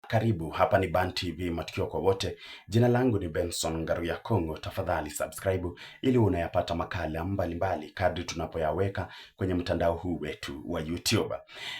Karibu, hapa ni Ban TV, matukio kwa wote. Jina langu ni Benson Ngaruya Kongo. Tafadhali subscribe ili unayapata makala mbalimbali kadri tunapoyaweka kwenye mtandao huu wetu wa YouTube.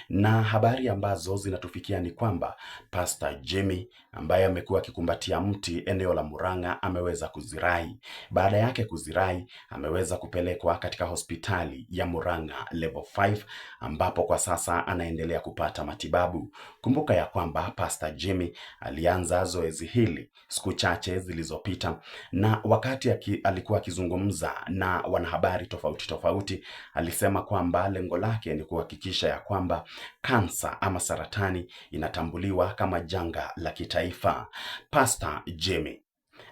Na habari ambazo zinatufikia ni kwamba Pastor Jimmy ambaye amekuwa akikumbatia mti eneo la Murang'a ameweza kuzirai. Baada yake kuzirai, ameweza kupelekwa katika hospitali ya Murang'a level 5 ambapo kwa sasa anaendelea kupata matibabu. Kumbuka ya kwamba Pastor Jimmy alianza zoezi hili siku chache zilizopita, na wakati alikuwa akizungumza na wanahabari tofauti alisema kwamba lengo lake ni kuhakikisha ya kwamba kansa ama saratani inatambuliwa kama janga la kitaifa. Pastor Jimmy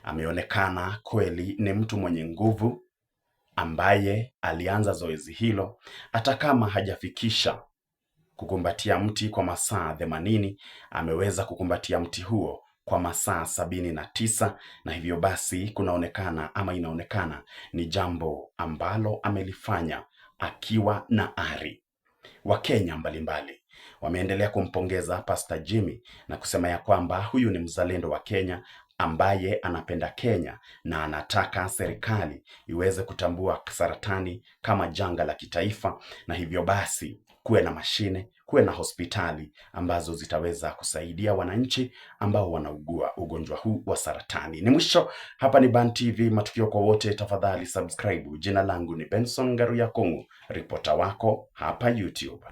ameonekana kweli ni mtu mwenye nguvu ambaye alianza zoezi hilo hata kama hajafikisha kukumbatia mti kwa masaa 80, ameweza kukumbatia mti huo kwa masaa 79, na hivyo basi inaonekana ni jambo ambalo amelifanya akiwa na ari. Wakenya mbalimbali wameendelea kumpongeza Pastor Jimmy na kusema ya kwamba huyu ni mzalendo wa Kenya ambaye anapenda Kenya na anataka serikali iweze kutambua saratani kama janga la kitaifa, na hivyo basi kuwe na mashine, kuwe na hospitali ambazo zitaweza kusaidia wananchi ambao wanaugua ugonjwa huu wa saratani. Ni mwisho. Hapa ni Ban TV, matukio kwa wote. Tafadhali subscribe. Jina langu ni Benson Ngaruya Kongo, ripota wako hapa YouTube.